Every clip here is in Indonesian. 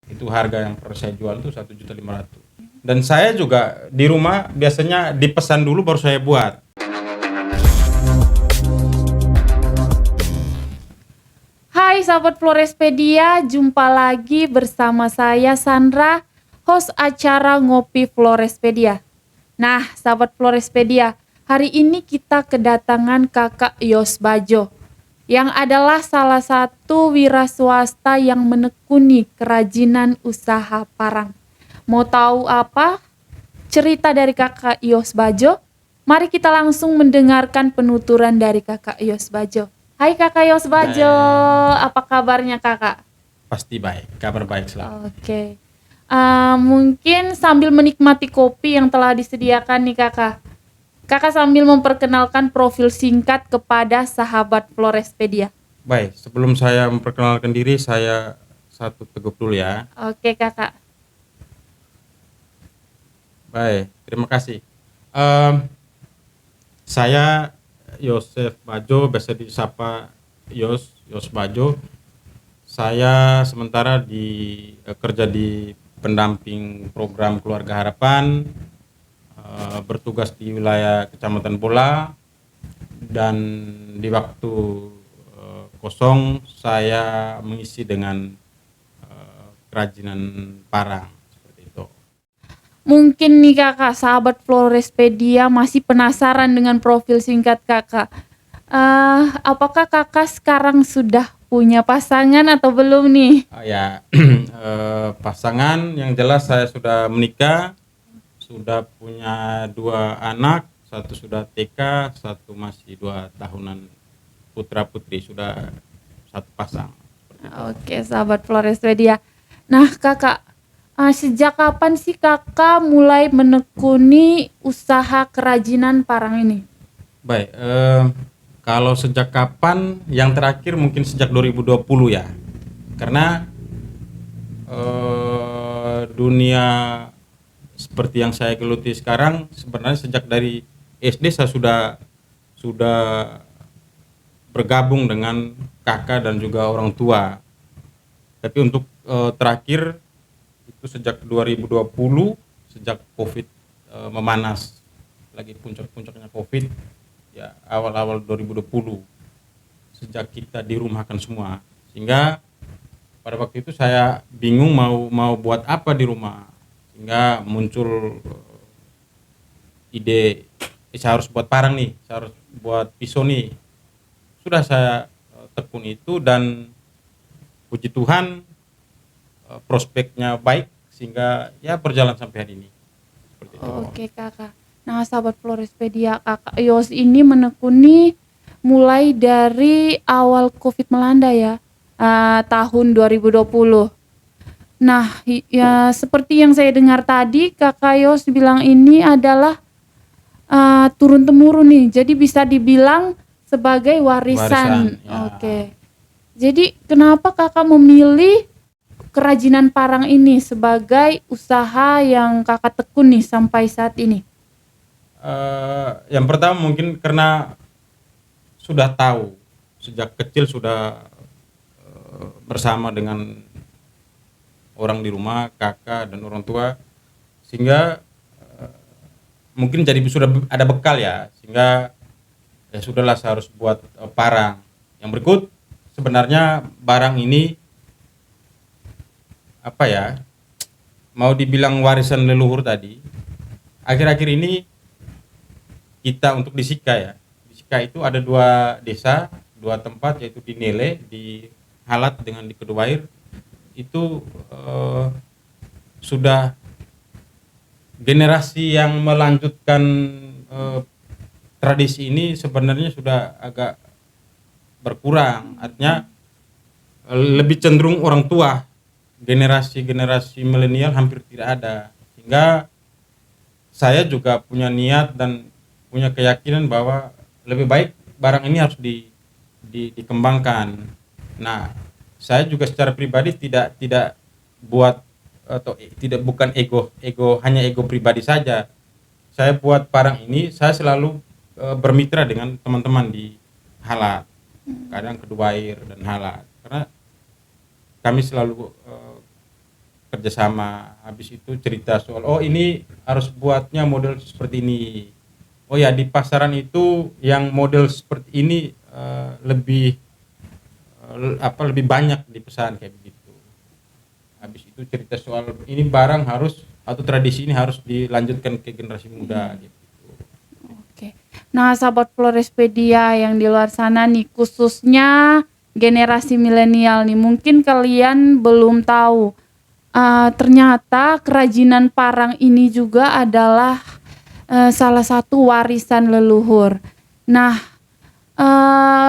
Itu harga yang pernah saya jual tuh 1.500.000. Dan saya juga di rumah biasanya dipesan dulu baru saya buat. Hai sahabat Florespedia, jumpa lagi bersama saya Sandra, host acara Ngopi Florespedia. Nah, sahabat Florespedia, hari ini kita kedatangan Kakak Yos Bajo, yang adalah salah satu wira swasta yang menekuni kerajinan usaha parang. Mau tahu apa cerita dari Kakak Yos Bajo? Mari kita langsung mendengarkan penuturan dari Kakak Yos Bajo. Hai Kakak Yos Bajo, apa kabarnya Kakak? Pasti baik, kabar baik selalu. Oke. Mungkin sambil menikmati kopi yang telah disediakan nih Kakak. Kakak sambil memperkenalkan profil singkat kepada sahabat Florespedia. Baik, sebelum saya memperkenalkan diri, saya satu teguk dulu ya. Oke Kakak. Baik, terima kasih. Saya Yosef Bajo, biasa disapa Yos Bajo. Saya sementara kerja di pendamping program Keluarga Harapan, bertugas di wilayah Kecamatan Bola, dan di waktu kosong saya mengisi dengan kerajinan parang seperti itu. Mungkin nih Kakak, sahabat Florespedia masih penasaran dengan profil singkat Kakak. Apakah Kakak sekarang sudah punya pasangan atau belum nih? Ya, pasangan yang jelas saya sudah menikah, sudah punya 2 anak, satu sudah TK, satu masih 2 tahunan, putra putri, sudah satu pasang. Oke, sahabat Florespedia. Nah, Kakak, sejak kapan sih Kakak mulai menekuni usaha kerajinan parang ini? Baik, kalau sejak kapan, yang terakhir mungkin sejak 2020 ya. Karena dunia seperti yang saya geluti sekarang sebenarnya sejak dari SD saya sudah bergabung dengan kakak dan juga orang tua. Tapi untuk terakhir itu sejak 2020, sejak Covid memanas, lagi puncak-puncaknya Covid, ya awal-awal 2020, sejak kita dirumahkan semua, sehingga pada waktu itu saya bingung mau buat apa di rumah, sehingga muncul ide saya harus buat parang nih, saya harus buat pisau nih. Sudah saya tekun itu dan puji Tuhan prospeknya baik sehingga ya berjalan sampai hari ini. Seperti itu. Oke Kakak. Nah, sahabat Florespedia, Kakak Yos ini menekuni mulai dari awal Covid melanda ya, tahun 2020. Nah, ya seperti yang saya dengar tadi, Kakak Yos bilang ini adalah turun temurun nih, jadi bisa dibilang sebagai warisan. Ya. Oke. Jadi kenapa Kakak memilih kerajinan parang ini sebagai usaha yang Kakak tekuni sampai saat ini? Yang pertama mungkin karena sudah tahu sejak kecil sudah bersama dengan orang di rumah, kakak dan orang tua, sehingga mungkin jadi sudah ada bekal ya, sehingga ya sudahlah saya harus buat parang. Yang berikut sebenarnya barang ini apa ya, mau dibilang warisan leluhur tadi. Akhir-akhir ini kita untuk di Sika ya, di Sika itu ada 2 desa, 2 tempat, yaitu di Nele, di Halat dengan di Keduair. Itu sudah generasi yang melanjutkan tradisi ini sebenarnya sudah agak berkurang, artinya lebih cenderung orang tua, generasi milenial hampir tidak ada, sehingga saya juga punya niat dan punya keyakinan bahwa lebih baik barang ini harus dikembangkan. Nah, saya juga secara pribadi tidak buat atau tidak, bukan ego hanya ego pribadi saja. Saya buat parang ini, saya selalu bermitra dengan teman-teman di Halat, kadang Keduair dan Halat, karena kami selalu kerjasama. Habis itu cerita soal, oh ini harus buatnya model seperti ini. Oh ya, di pasaran itu yang model seperti ini lebih banyak dipesan kayak begitu. Habis itu cerita soal ini barang harus atau tradisi ini harus dilanjutkan ke generasi muda gitu. Oke. Nah, sahabat Florespedia yang di luar sana nih, khususnya generasi milenial nih, mungkin kalian belum tahu. Ternyata kerajinan parang ini juga adalah salah satu warisan leluhur. Nah,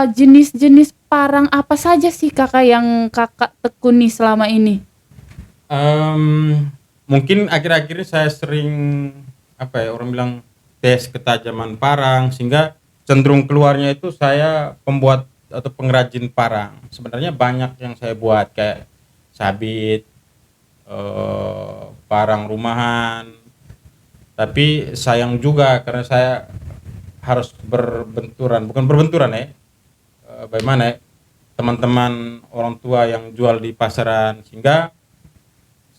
jenis-jenis parang apa saja sih kakak yang kakak tekuni selama ini? Mungkin akhir-akhir ini saya sering orang bilang tes ketajaman parang sehingga cenderung keluarnya itu saya pembuat atau pengrajin parang. Sebenarnya banyak yang saya buat kayak sabit, parang rumahan. Tapi sayang juga karena saya harus bukan berbenturan ya. Bagaimana ya, teman-teman orang tua yang jual di pasaran, sehingga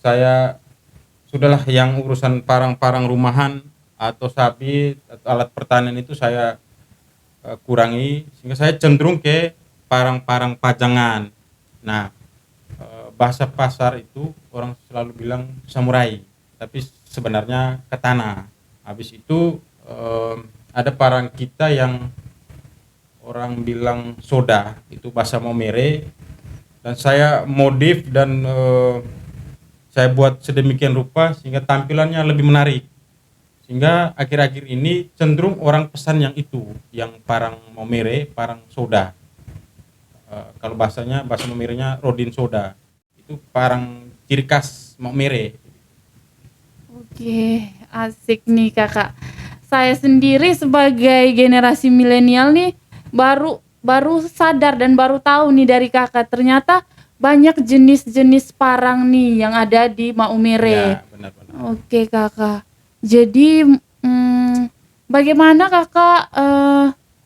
saya sudahlah yang urusan parang-parang rumahan atau sabit atau alat pertanian itu saya kurangi, sehingga saya cenderung ke parang-parang pajangan. Nah, bahasa pasar itu orang selalu bilang samurai, tapi sebenarnya katana. Habis itu ada parang kita yang orang bilang soda, itu bahasa Momere, dan saya modif dan saya buat sedemikian rupa sehingga tampilannya lebih menarik, sehingga akhir-akhir ini cenderung orang pesan yang itu, yang parang Momere, parang soda. Kalau bahasa Momerenya Rodin soda, itu parang ciri khas Momere. Oke, asik nih kakak. Saya sendiri sebagai generasi milenial nih baru baru sadar dan baru tahu nih dari kakak, ternyata banyak jenis-jenis parang nih yang ada di Maumere. Ya, benar-benar. Oke kakak. Jadi bagaimana kakak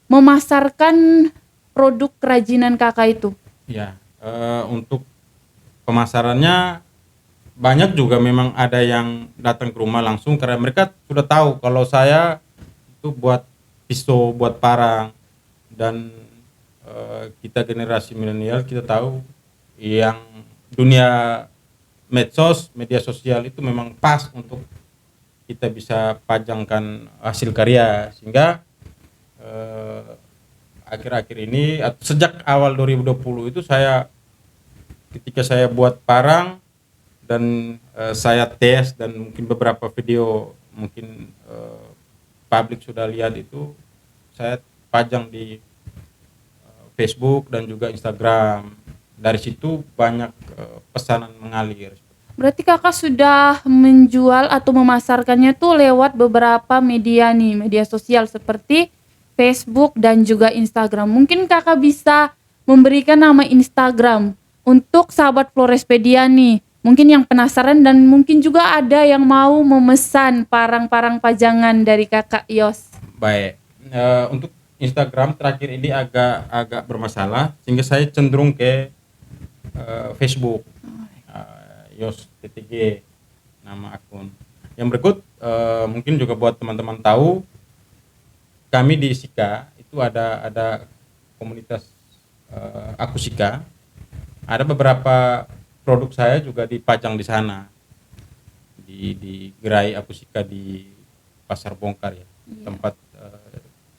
memasarkan produk kerajinan kakak itu? Ya, untuk pemasarannya banyak juga, memang ada yang datang ke rumah langsung karena mereka sudah tahu kalau saya itu buat pisau, buat parang. Dan kita generasi milenial kita tahu yang dunia medsos, media sosial itu memang pas untuk kita bisa pajangkan hasil karya, sehingga akhir-akhir ini sejak awal 2020 itu ketika saya buat parang dan saya tes dan mungkin beberapa video mungkin publik sudah lihat, itu saya pajang di Facebook dan juga Instagram. Dari situ banyak pesanan mengalir. Berarti kakak sudah menjual atau memasarkannya tuh lewat beberapa media nih, media sosial seperti Facebook dan juga Instagram. Mungkin kakak bisa memberikan nama Instagram untuk sahabat Florespedia nih. Mungkin yang penasaran dan mungkin juga ada yang mau memesan parang-parang pajangan dari kakak Yos. Baik, untuk Instagram terakhir ini agak bermasalah sehingga saya cenderung ke Facebook. Yos TTG nama akun. Yang berikut mungkin juga buat teman-teman tahu, kami di Sika itu ada komunitas Akusika. Ada beberapa produk saya juga dipajang di sana, di gerai Akusika di Pasar Bongkar ya, tempat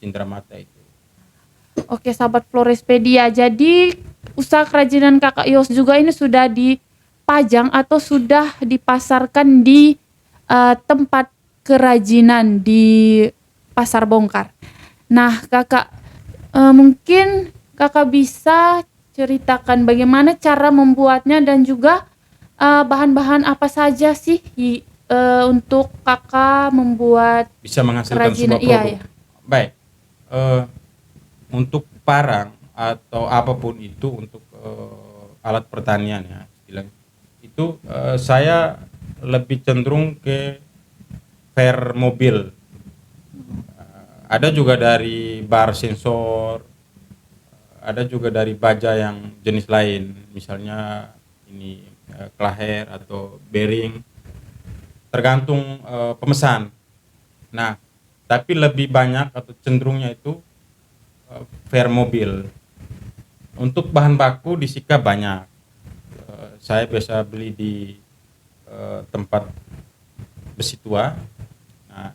Cindramata itu. Oke sahabat Florespedia, jadi usaha kerajinan kakak Yos juga ini sudah dipajang atau sudah dipasarkan di tempat kerajinan di Pasar Bongkar. Nah kakak, mungkin kakak bisa ceritakan bagaimana cara membuatnya dan juga bahan-bahan apa saja sih untuk kakak membuat Bisa menghasilkan kerajinan. sebuah produk. Iya. Baik, untuk parang atau apapun itu, untuk alat pertanian ya istilahnya, itu saya lebih cenderung ke fair mobil. Ada juga dari bar sensor, ada juga dari baja yang jenis lain, misalnya ini klaher atau bearing, tergantung pemesan. Nah, tapi lebih banyak atau cenderungnya itu fair mobil. Untuk bahan baku di Sika banyak. Saya biasa beli di tempat besi tua. Nah,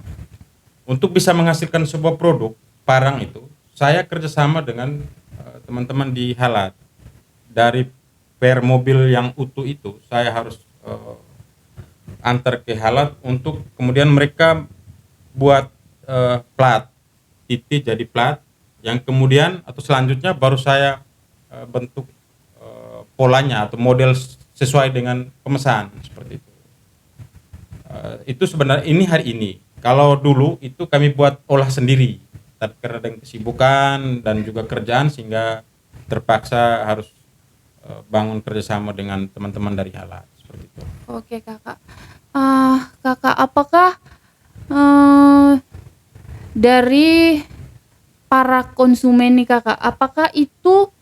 untuk bisa menghasilkan sebuah produk parang itu, saya kerjasama dengan teman-teman di Halat. Dari per mobil yang utuh itu, saya harus antar ke Halat untuk kemudian mereka buat plat, titik jadi plat, yang kemudian atau selanjutnya baru saya bentuk polanya atau model sesuai dengan pemesan seperti itu. Itu sebenarnya ini hari ini. Kalau dulu itu kami buat olah sendiri, tapi karena dengan kesibukan dan juga kerjaan sehingga terpaksa harus bangun kerjasama dengan teman-teman dari Halat seperti itu. Oke Kakak. Kakak, apakah eh, dari para konsumen nih Kakak, apakah itu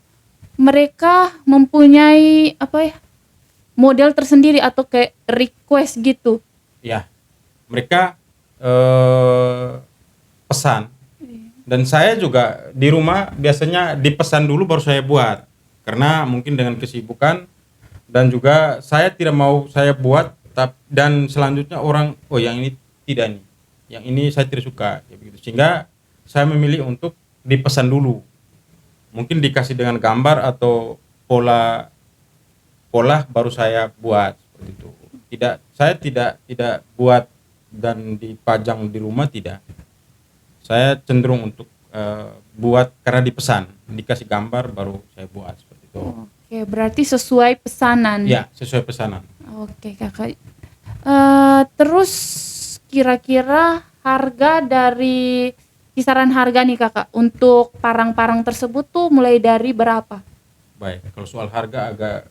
mereka mempunyai apa ya, model tersendiri atau kayak request gitu? Ya, mereka pesan, dan saya juga di rumah biasanya dipesan dulu baru saya buat, karena mungkin dengan kesibukan dan juga saya tidak mau saya buat dan selanjutnya orang oh yang ini tidak nih, yang ini saya tidak suka ya begitu, sehingga saya memilih untuk dipesan dulu, mungkin dikasih dengan gambar atau pola pola baru saya buat seperti itu. Saya tidak buat dan dipajang di rumah, tidak. Saya cenderung untuk buat karena dipesan, dikasih gambar baru saya buat seperti itu. Oke, berarti sesuai pesanan. Ya, sesuai pesanan. Oke Kakak. Terus kira-kira harga dari kisaran harga nih Kakak untuk parang-parang tersebut tuh mulai dari berapa? Baik, kalau soal harga agak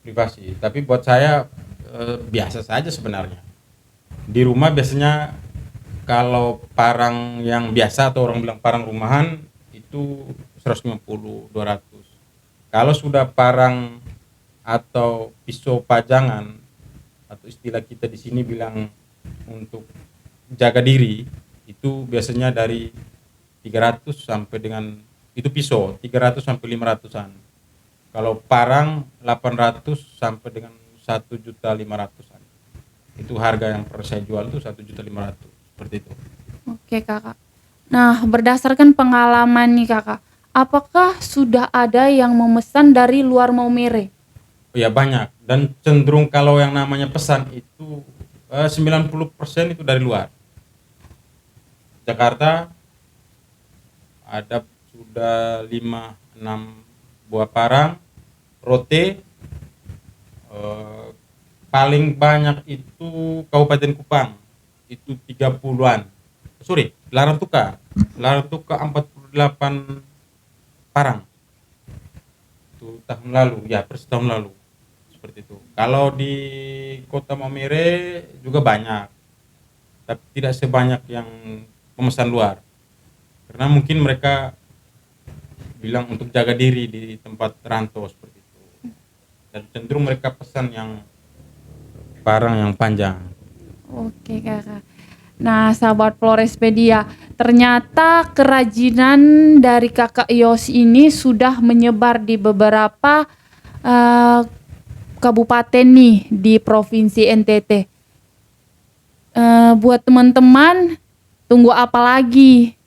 privasi, tapi buat saya biasa saja sebenarnya. Di rumah biasanya kalau parang yang biasa atau orang bilang parang rumahan itu 150, 200. Kalau sudah parang atau pisau pajangan atau istilah kita di sini bilang untuk jaga diri, itu biasanya dari 300 sampai dengan itu pisau 300 sampai 500-an. Kalau parang 800 sampai dengan 1.500.000-an. Itu harga yang pernah saya jual itu 1.500.000 seperti itu. Oke Kakak. Nah, berdasarkan pengalaman nih Kakak, apakah sudah ada yang memesan dari luar Maumere? Ya banyak, dan cenderung kalau yang namanya pesan itu 90% itu dari luar. Jakarta ada sudah 5-6 buah parang, rote, paling banyak itu Kabupaten Kupang, itu 30-an. Sorry, Larantuka 48 parang. Itu tahun lalu, ya persis tahun lalu. Seperti itu. Kalau di Kota Maumere juga banyak, tapi tidak sebanyak yang pemesan luar. Karena mungkin mereka bilang untuk jaga diri di tempat rantau seperti itu. Dan cenderung mereka pesan yang parang yang panjang. Oke Kakak. Nah, sahabat Florespedia, ternyata kerajinan dari Kakak Yos ini sudah menyebar di beberapa kabupaten nih di Provinsi NTT. Buat teman-teman, tunggu apa lagi?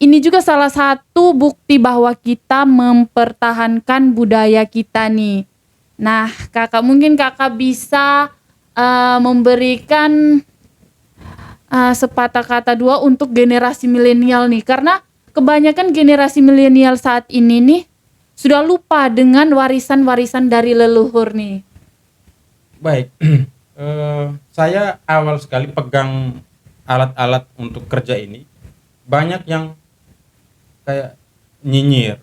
Ini juga salah satu bukti bahwa kita mempertahankan budaya kita nih. Nah, Kakak mungkin Kakak bisa memberikan sepatah kata dua untuk generasi milenial nih, karena kebanyakan generasi milenial saat ini nih sudah lupa dengan warisan-warisan dari leluhur nih. Baik, saya awal sekali pegang alat-alat untuk kerja ini, banyak yang kayak nyinyir.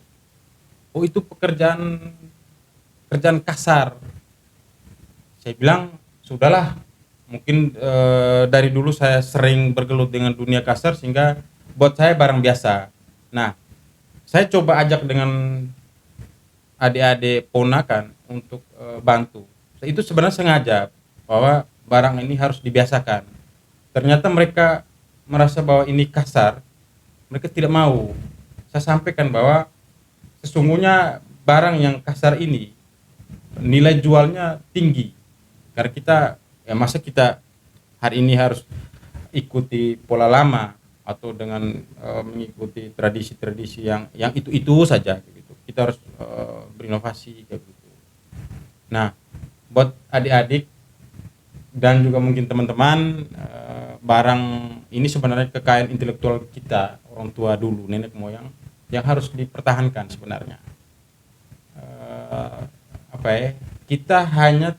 Oh itu pekerjaan kasar. Saya bilang sudahlah, mungkin dari dulu saya sering bergelut dengan dunia kasar sehingga buat saya barang biasa. Nah, saya coba ajak dengan adik-adik ponakan untuk bantu. Itu sebenarnya sengaja bahwa barang ini harus dibiasakan. Ternyata mereka merasa bahwa ini kasar, mereka tidak mau. Saya sampaikan bahwa sesungguhnya barang yang kasar ini nilai jualnya tinggi. Karena kita, ya masa kita hari ini harus ikuti pola lama atau dengan mengikuti tradisi-tradisi yang itu saja gitu. Kita harus berinovasi kayak gitu. Nah, buat adik-adik dan juga mungkin teman-teman, barang ini sebenarnya kekayaan intelektual kita, orang tua dulu, nenek moyang, yang harus dipertahankan sebenarnya. Kita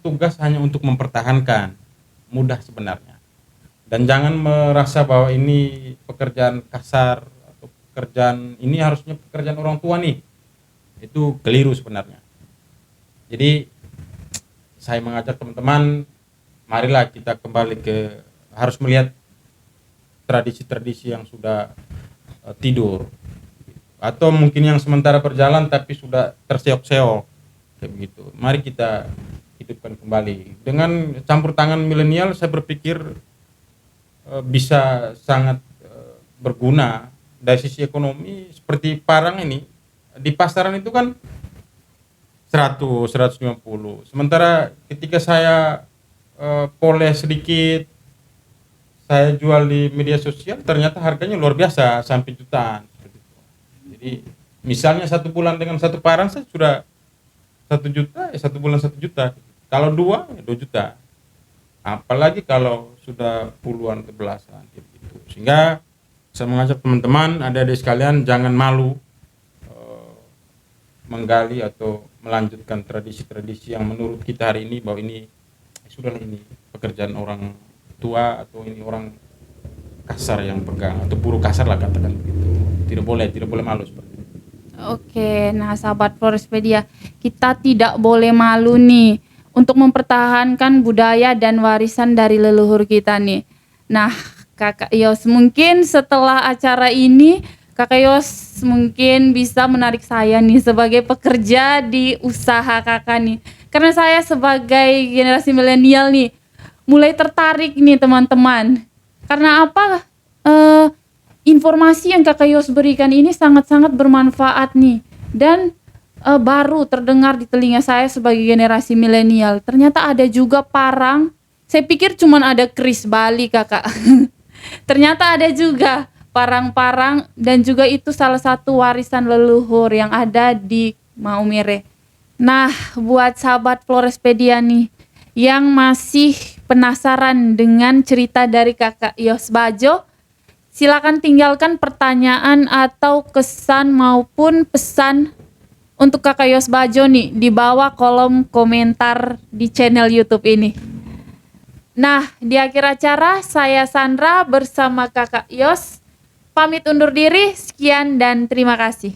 tugas hanya untuk mempertahankan, mudah sebenarnya. Dan jangan merasa bahwa ini pekerjaan kasar atau pekerjaan ini harusnya pekerjaan orang tua nih. Itu keliru sebenarnya. Jadi saya mengajak teman-teman, marilah kita kembali harus melihat tradisi-tradisi yang sudah tidur, atau mungkin yang sementara berjalan tapi sudah terseok-seok kayak begitu. Mari kita hidupkan kembali. Dengan campur tangan milenial, saya berpikir bisa sangat berguna dari sisi ekonomi. Seperti parang ini di pasaran itu kan 100, 150. Sementara ketika saya poles sedikit, saya jual di media sosial, ternyata harganya luar biasa sampai jutaan. Jadi misalnya 1 bulan dengan 1 parang saya sudah 1 juta, 1 bulan 1 juta. Kalau 2, ya 2 juta. Apalagi kalau sudah puluhan ke belasan gitu. Sehingga saya mengajak teman-teman, adik-adik sekalian, jangan malu menggali atau melanjutkan tradisi-tradisi yang menurut kita hari ini bahwa ini sudahlah, ini pekerjaan orang tua atau ini orang kasar yang pegang, atau buruh kasar lah katakan begitu. Tidak boleh malu seperti itu. Oke, nah sahabat Florespedia, kita tidak boleh malu nih untuk mempertahankan budaya dan warisan dari leluhur kita nih. Nah, Kakak Yos, mungkin setelah acara ini Kakak Yos mungkin bisa menarik saya nih sebagai pekerja di usaha Kakak nih. Karena saya sebagai generasi milenial nih mulai tertarik nih teman-teman. Karena apa? Informasi yang Kakak Yos berikan ini sangat-sangat bermanfaat nih. Dan baru terdengar di telinga saya sebagai generasi milenial. Ternyata ada juga parang. Saya pikir cuma ada keris Bali, Kakak. Ternyata ada juga parang-parang, dan juga itu salah satu warisan leluhur yang ada di Maumere. Nah, buat sahabat Florespedia nih yang masih penasaran dengan cerita dari Kakak Yos Bajo, silakan tinggalkan pertanyaan atau kesan maupun pesan untuk Kakak Yos Bajo nih di bawah kolom komentar di channel YouTube ini. Nah, di akhir acara saya Sandra bersama Kakak Yos pamit undur diri. Sekian dan terima kasih.